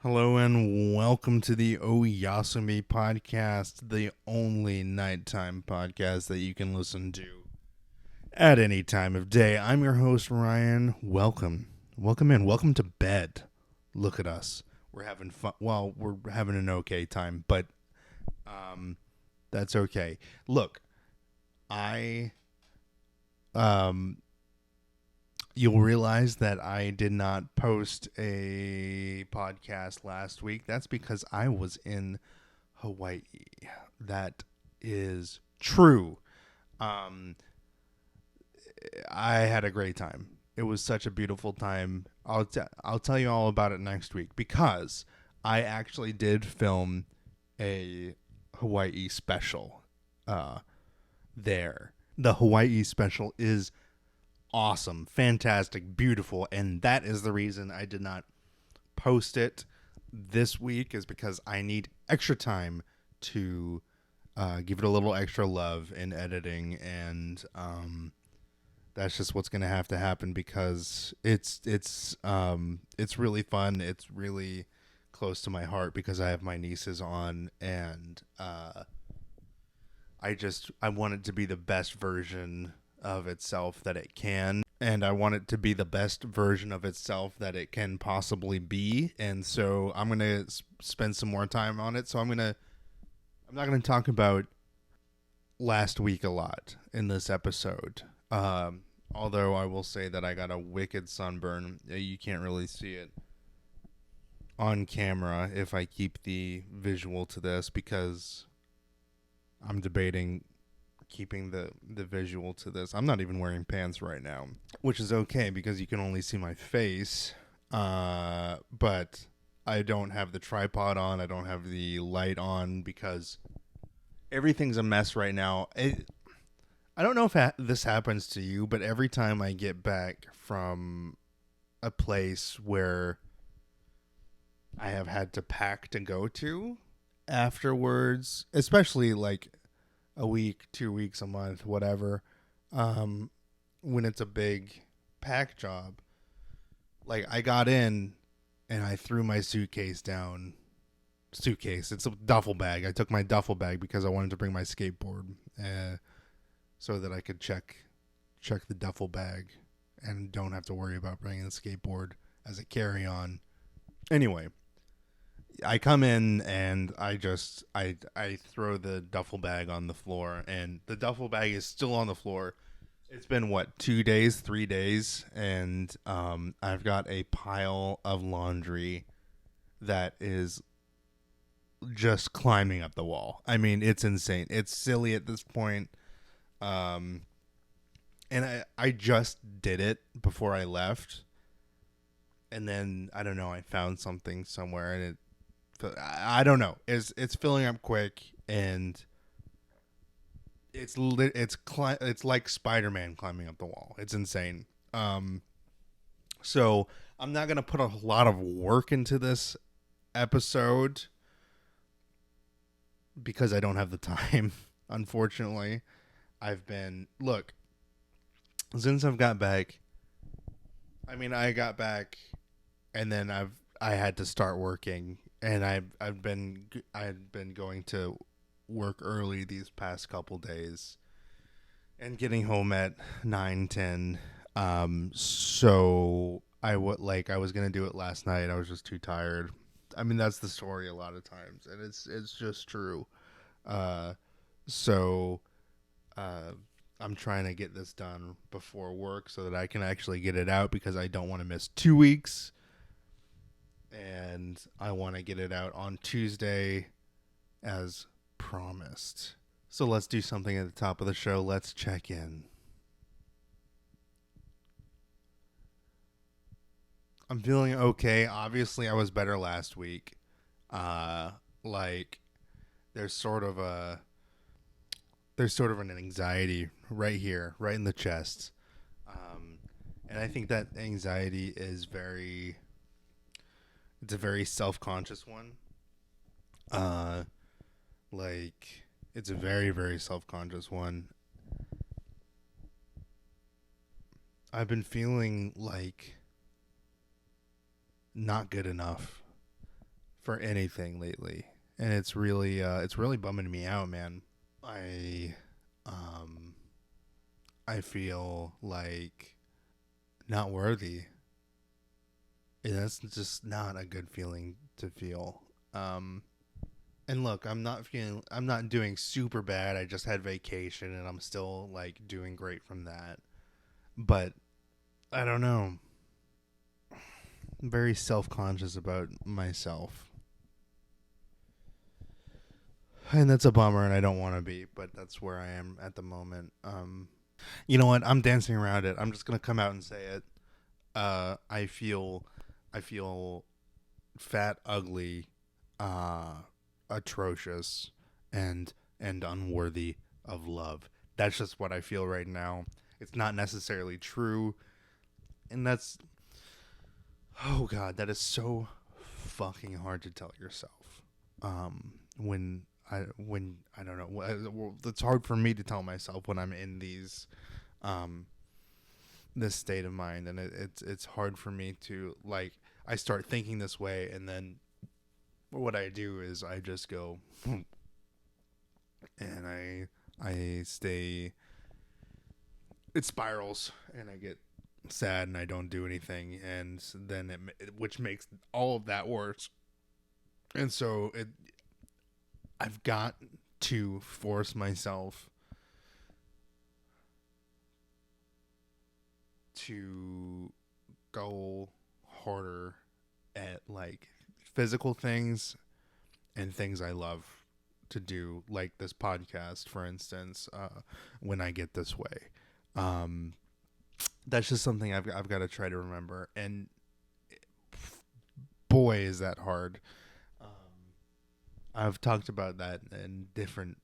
Hello and welcome to the Oyasumi podcast, the only nighttime podcast that you can listen to at any time of day. I'm your host, Ryan. Welcome. Welcome in. Welcome to bed. Look at us. We're having fun. Well, we're having an okay time, but that's okay. Look, I um you'll realize that I did not post a podcast last week. That's because I was in Hawaii. That is true. Um, I had a great time. It was such a beautiful time. I'll tell you all about it next week because I actually did film a Hawaii special there. The Hawaii special is awesome, fantastic, beautiful, and that is the reason I did not post it this week is because I need extra time to give it a little extra love in editing, and that's just what's gonna have to happen because it's really fun. It's really close to my heart because I have my nieces on, and I want it to be the best version of itself that it can, and I want it to be the best version of itself that it can possibly be. And so I'm going to spend some more time on it. So I'm not going to talk about last week a lot in this episode. Although I will say that I got a wicked sunburn. You can't really see it on camera if I keep the visual to this because I'm debating keeping the visual to this. I'm not even wearing pants right now, which is okay because you can only see my face. But I don't have the tripod on. I don't have the light on because everything's a mess right now. I don't know if this happens to you, but every time I get back from a place where I have had to pack to go to afterwards, especially like a week, 2 weeks, a month, whatever, when it's a big pack job, like I got in and I threw my suitcase down. Suitcase, it's a duffel bag. I took my duffel bag because I wanted to bring my skateboard so that I could check the duffel bag and don't have to worry about bringing the skateboard as a carry-on. Anyway, I come in and I throw the duffel bag on the floor, and the duffel bag is still on the floor. It's been what, 2 days, 3 days, and I've got a pile of laundry that is just climbing up the wall. I mean, it's insane. It's silly at this point. Um, and I just did it before I left, and then I don't know. I found something somewhere, and I don't know. It's filling up quick, and it's like Spider-Man climbing up the wall. It's insane. So I'm not gonna put a lot of work into this episode because I don't have the time. Unfortunately, look, since I've got back. I mean, I got back, and then I had to start working, and I've been going to work early these past couple days and getting home at 9, 10. So I was gonna do it last night. I was just too tired. I mean, that's the story a lot of times, and it's just true. Uh, so uh, I'm trying to get this done before work so that I can actually get it out because I don't want to miss 2 weeks, and I want to get it out on Tuesday as promised. So let's do something at the top of the show. Let's check in. I'm feeling okay. Obviously, I was better last week. Uh, like there's sort of a there's sort of an anxiety right here, right in the chest, and I think that anxiety is it's a very self-conscious one. Uh, like it's a very very self-conscious one. I've been feeling like not good enough for anything lately, and it's really bumming me out, man. I um I feel like not worthy. And that's just not a good feeling to feel. Um and look, I'm not doing super bad. I just had vacation and I'm still like doing great from that. But I don't know. I'm very self-conscious about myself. And that's a bummer and I don't want to be, but that's where I am at the moment. You know what? I'm dancing around it. I'm just going to come out and say it. I feel I feel fat, ugly, uh, atrocious, and unworthy of love. That's just what I feel right now. It's not necessarily true, and that's oh god, that is so fucking hard to tell yourself. When I don't know, it's hard for me to tell myself when I'm in these um this state of mind, and it's hard for me to like I start thinking this way, and then what I do is I just go and I stay. It spirals, and I get sad, and I don't do anything, and then which makes all of that worse. And so I've got to force myself to go harder at like physical things and things I love to do, like this podcast, for instance, when I get this way. Um, that's just something I've got to try to remember. And boy, is that hard. Um, I've talked about that in different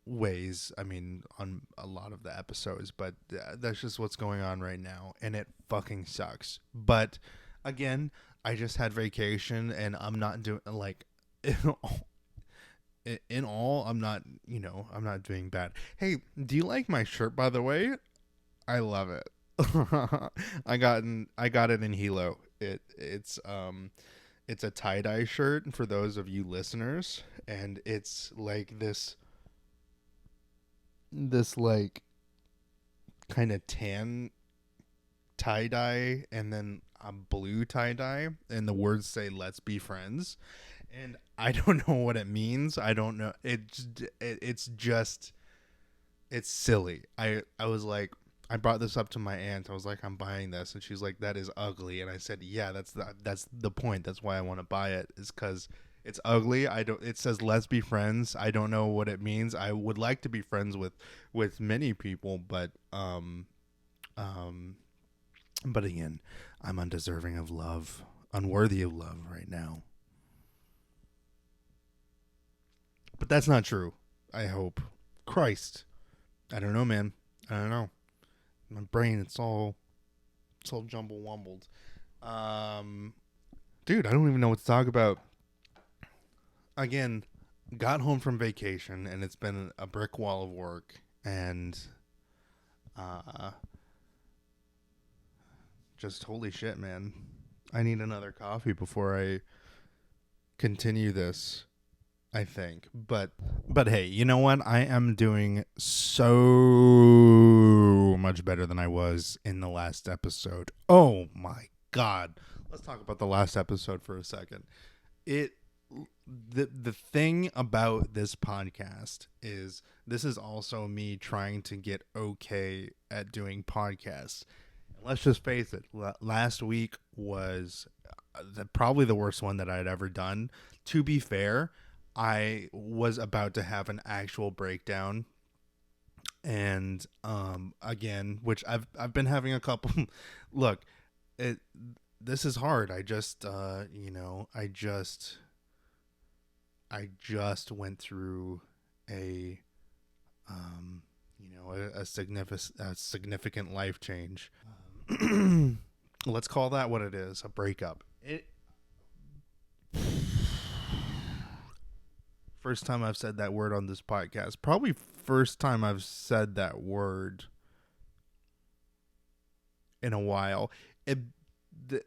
ways. I mean, on a lot of the episodes, but that's just what's going on right now. And it fucking sucks. But again, I just had vacation and I'm not doing like in all, I'm not, I'm not doing bad. Hey, do you like my shirt, by the way? I love it. I got it in Hilo. It's a tie-dye shirt for those of you listeners, and it's like this like kind of tan tie-dye and then a blue tie-dye, and the words say "Let's be friends." And I don't know what it means. I don't know. It's just it's silly. I was like, I brought this up to my aunt. I was like, I'm buying this, and she's like, that is ugly. And I said, yeah, that's the point. That's why I want to buy it, is because it's ugly. I don't. It says let's be friends. I don't know what it means. I would like to be friends with many people, um but again, I'm undeserving of love, unworthy of love right now. But that's not true. I hope. Christ. I don't know, man. I don't know. My brain, it's all jumble wumbled. Um, dude, I don't even know what to talk about. Again, got home from vacation and it's been a brick wall of work, and uh, just holy shit, man. I need another coffee before I continue this, I think. But hey, you know what? I am doing so much better than I was in the last episode. Oh my god. Let's talk about the last episode for a second. It the thing about this podcast is this is also me trying to get okay at doing podcasts. Let's just face it. Last week was probably the worst one that I'd ever done. To be fair, I was about to have an actual breakdown, and again, which I've been having a couple. Look, it this is hard. I just I just went through a a significant life change. Let's call that what it is, a breakup. It First time I've said that word on this podcast. Probably first time I've said that word in a while. It the,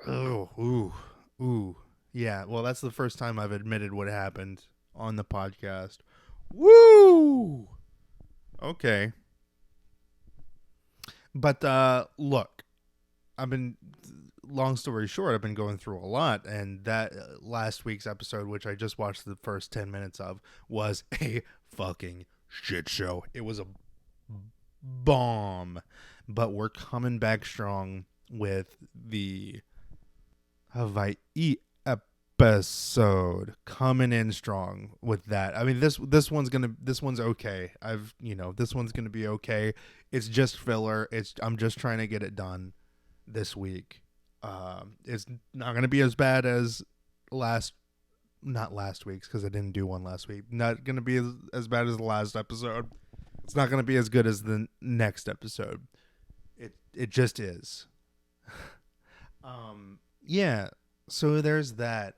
oh, ooh, ooh. Yeah, well, that's the first time I've admitted what happened on the podcast. Woo! Okay. But look, I've been long story short, I've been going through a lot, and that last week's episode, which I just watched the first 10 minutes of, was a fucking shit show. It was a bomb. But we're coming back strong with the Hawaii episode, coming in strong with that. I mean, this one's okay. This one's gonna be okay. It's just filler. I'm just trying to get it done this week. It's not gonna be as bad as not last week's, because I didn't do one last week. Not gonna be as bad as the last episode. It's not gonna be as good as the next episode. It just is. Yeah. So there's that.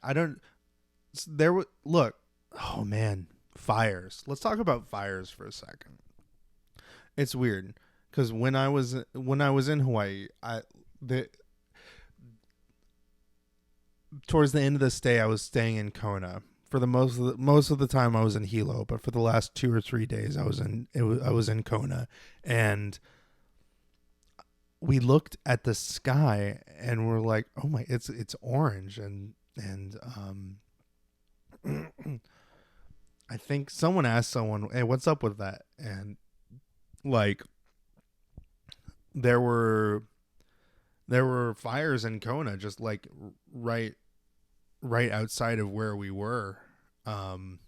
Look. Oh man, fires. Let's talk about fires for a second. It's weird because when I was in Hawaii, towards the end of the stay, I was staying in Kona. For the most of the time, I was in Hilo, but for the last 2 or 3 days, I was in Kona, and we looked at the sky and we're like, oh my, it's orange, and I think someone asked someone, hey, what's up with that? And like there were fires in Kona, just like right outside of where we were, and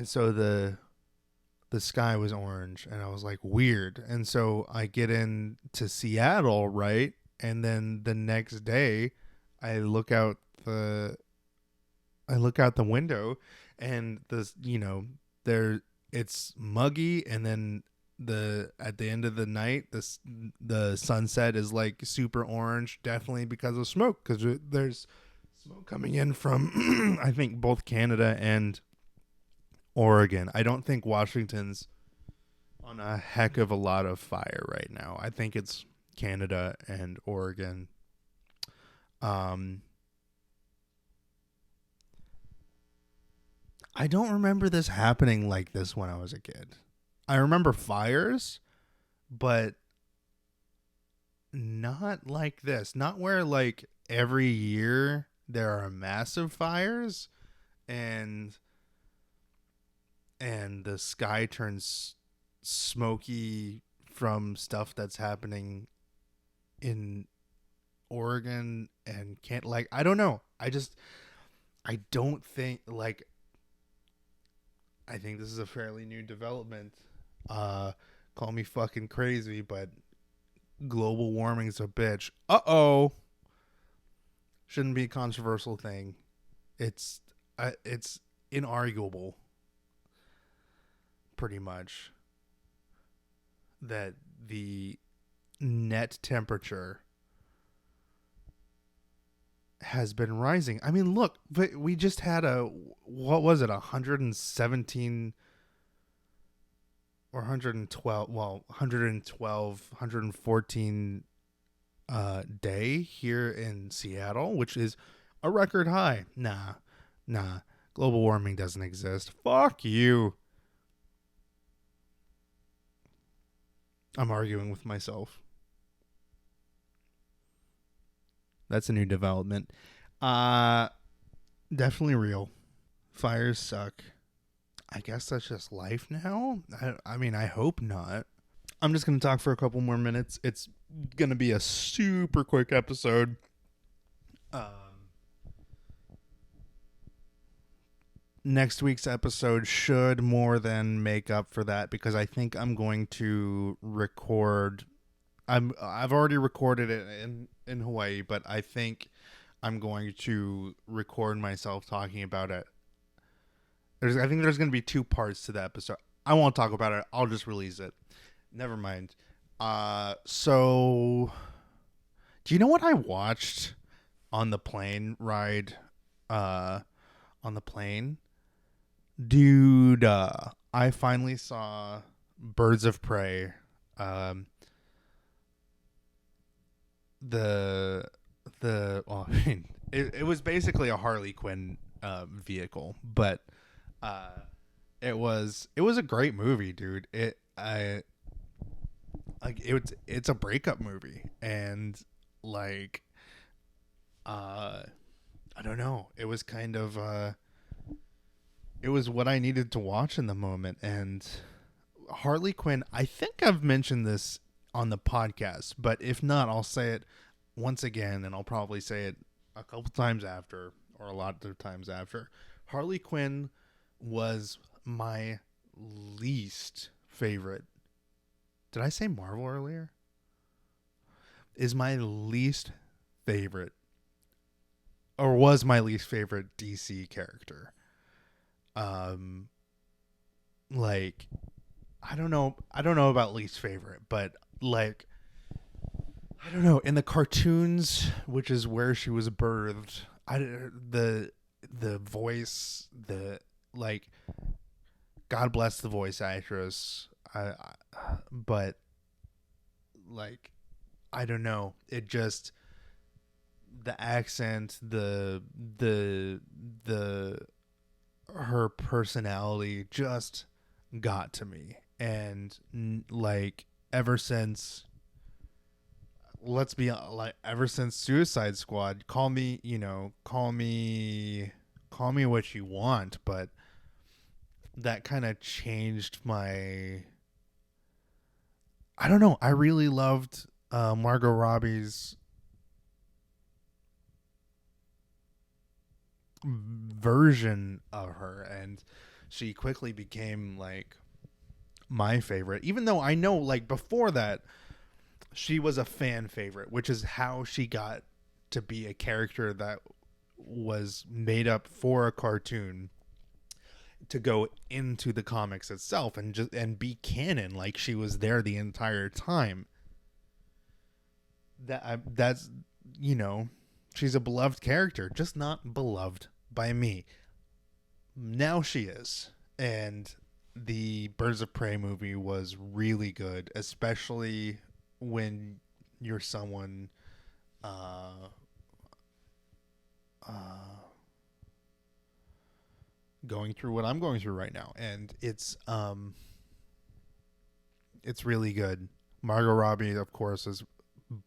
so the sky was orange, and I was like, weird. And so I get into Seattle, right? And then the next day I look out the window, and it's muggy, and then at the end of the night, the sunset is like super orange, definitely because of smoke, because there's smoke coming in from I think both Canada and Oregon. I don't think Washington's on a heck of a lot of fire right now. I think it's Canada and Oregon. I don't remember this happening like this when I was a kid. I remember fires, but not like this. Not where like every year there are massive fires and the sky turns smoky from stuff that's happening in Oregon and can't, like, I don't know. I don't think, like, I think this is a fairly new development. Call me fucking crazy, but global warming's a bitch. Uh-oh. Shouldn't be a controversial thing. It's inarguable, pretty much, that the net temperature has been rising. I mean, look, we just had what was it, 117 or 112, well, 114 day here in Seattle, which is a record high. Nah, global warming doesn't exist. Fuck you. I'm arguing with myself. That's a new development. Definitely real. Fires suck. I guess that's just life now. I mean, I hope not. I'm just going to talk for a couple more minutes. It's going to be a super quick episode. Next week's episode should more than make up for that, because I think I'm going to record. I've already recorded it in Hawaii, but I think I'm going to record myself talking about it. I think there's going to be 2 parts to the episode. I won't talk about it. I'll just release it. Never mind. So do you know what I watched on the plane ride? On the plane? Dude, I finally saw Birds of Prey. The the well, I mean, it was basically a Harley Quinn vehicle, but uh, it was a great movie, dude. It's a breakup movie, and like I don't know, it was kind of it was what I needed to watch in the moment. And Harley Quinn, I think I've mentioned this on the podcast, but if not, I'll say it once again, and I'll probably say it a couple times after, or a lot of times after. Harley Quinn was my least favorite. Did I say Marvel earlier? Is my least favorite, or was my least favorite DC character. Um, like I don't know about least favorite, but like I don't know, in the cartoons, which is where she was birthed. The voice, the like, God bless the voice actress. But like, I don't know. It just, the accent, the her personality just got to me. And like, ever since, let's be like, ever since Suicide Squad, call me, call me what you want, but that kind of changed my, I don't know. I really loved Margot Robbie's version of her, and she quickly became like my favorite, even though I know, like, before that she was a fan favorite, which is how she got to be a character that was made up for a cartoon to go into the comics itself and just and be canon, like she was there the entire time. That's, you know, she's a beloved character, just not beloved by me. Now she is. And the Birds of Prey movie was really good, especially when you're someone uh uh going through what I'm going through right now, and it's really good. Margot Robbie, of course, is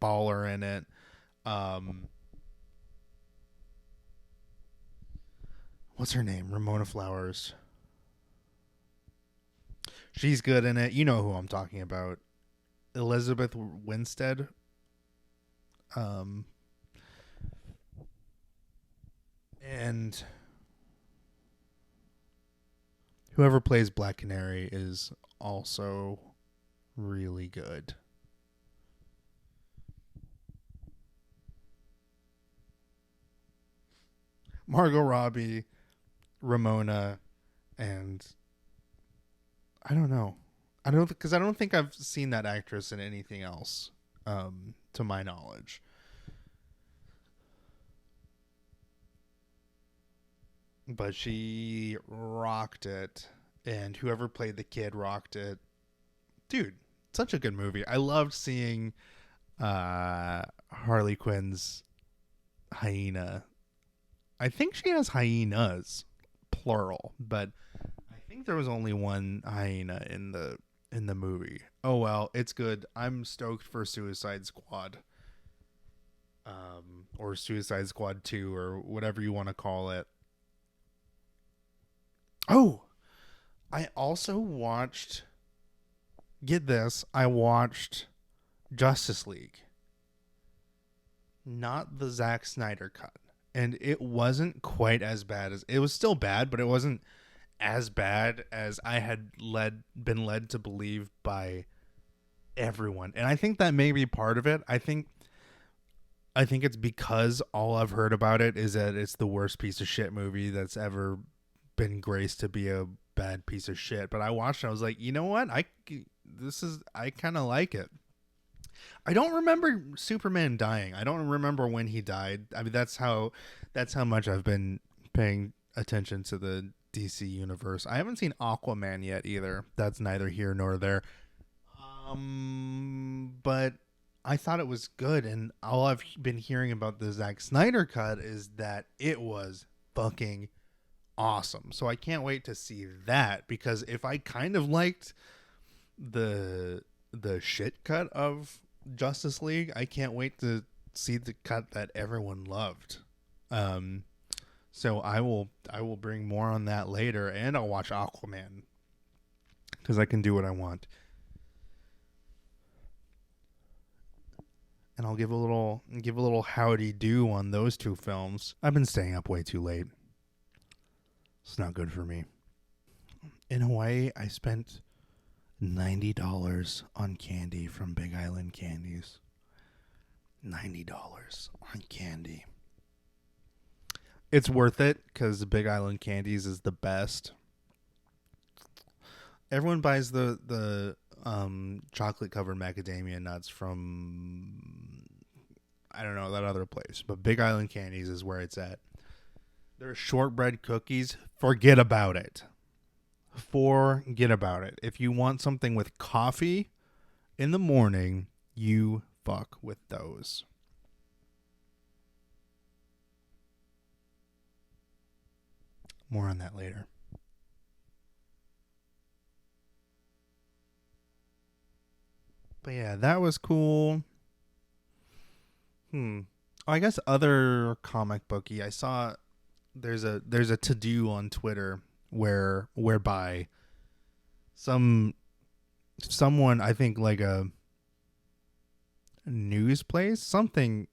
baller in it. um what's her name? Ramona Flowers. She's good in it. You know who I'm talking about. Elizabeth Winstead. Um, and whoever plays Black Canary is also really good. Margot Robbie, Ramona, and I don't know. I don't, because I don't think I've seen that actress in anything else, to my knowledge. But she rocked it, and whoever played the kid rocked it. Dude, such a good movie. I loved seeing Harley Quinn's hyena. I think she has hyenas, plural, but I think there was only one hyena in the movie. Oh well, it's good. I'm stoked for Suicide Squad, or Suicide Squad 2, or whatever you want to call it. Oh, I also watched, get this, I watched Justice League, not the Zack Snyder cut. And it wasn't quite as bad as, it was still bad, but it wasn't as bad as I had been led to believe by everyone. And I think that may be part of it. I think it's because all I've heard about it is that it's the worst piece of shit movie that's ever been graced to be a bad piece of shit. But I watched it, I was like, you know what? I kind of like it. I don't remember Superman dying. I don't remember when he died. I mean, that's how much I've been paying attention to the DC universe. I haven't seen Aquaman yet either. That's neither here nor there. But I thought it was good, and all I've been hearing about the Zack Snyder cut is that it was fucking awesome. So I can't wait to see that, because if I kind of liked the shit cut of Justice League, I can't wait to see the cut that everyone loved. Um, so I will bring more on that later, and I'll watch Aquaman because I can do what I want. And I'll give a little howdy do on those two films. I've been staying up way too late. It's not good for me. In Hawaii, I spent $90 on candy from Big Island Candies. $90 on candy. It's worth it because the Big Island Candies is the best. Everyone buys the chocolate covered macadamia nuts from, I don't know, that other place, but Big Island Candies is where it's at. Their shortbread cookies, forget about it. Forget about it. If you want something with coffee in the morning, you fuck with those. More on that later. But yeah, that was cool. I guess other comic booky. I saw there's a to do on Twitter whereby someone, I think like a news place, someone,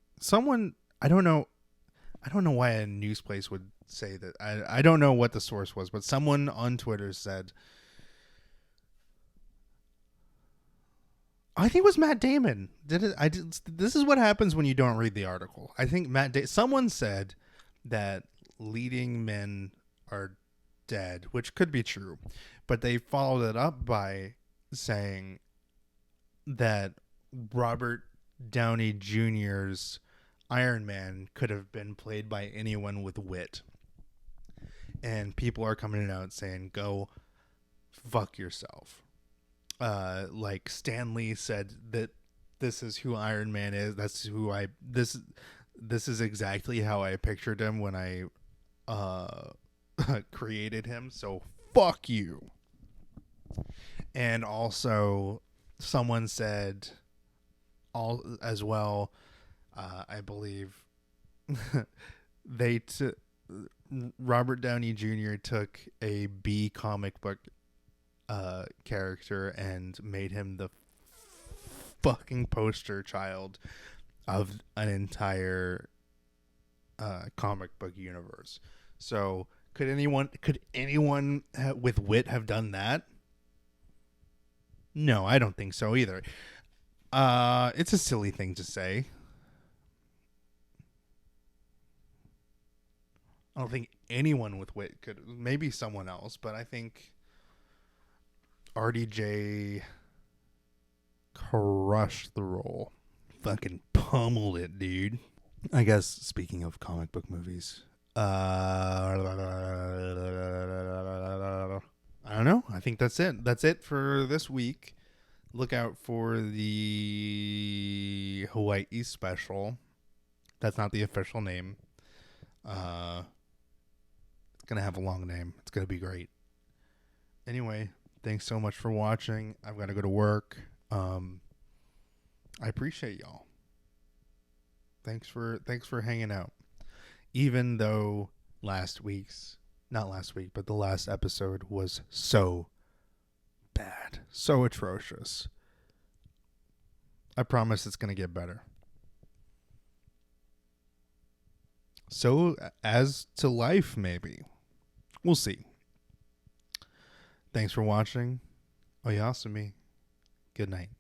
I don't know why a news place would say that. I don't know what the source was, but someone on Twitter said, I think it was Matt Damon. This is what happens when you don't read the article. I think someone said that leading men are dead, which could be true, but they followed it up by saying that Robert Downey Jr.'s Iron Man could have been played by anyone with wit. And people are coming out saying, go fuck yourself. Like Stan Lee said that this is who Iron Man is. That's who this is exactly how I pictured him when I created him. So fuck you. And also someone said as well, I believe Robert Downey Jr. took a B comic book character and made him the fucking poster child of an entire comic book universe. So could anyone with wit have done that? No, I don't think so either. It's a silly thing to say. I don't think anyone with wit could. Maybe someone else, but I think RDJ crushed the role. Fucking pummeled it, dude. I guess speaking of comic book movies, I don't know. I think that's it. That's it for this week. Look out for the Hawaii special. That's not the official name. It's going to have a long name. It's going to be great. Anyway, thanks so much for watching. I've got to go to work. I appreciate y'all. Thanks for hanging out. Even though the last episode was so bad, so atrocious. I promise it's going to get better. So as to life, maybe. We'll see. Thanks for watching. Oyasumi. Good night.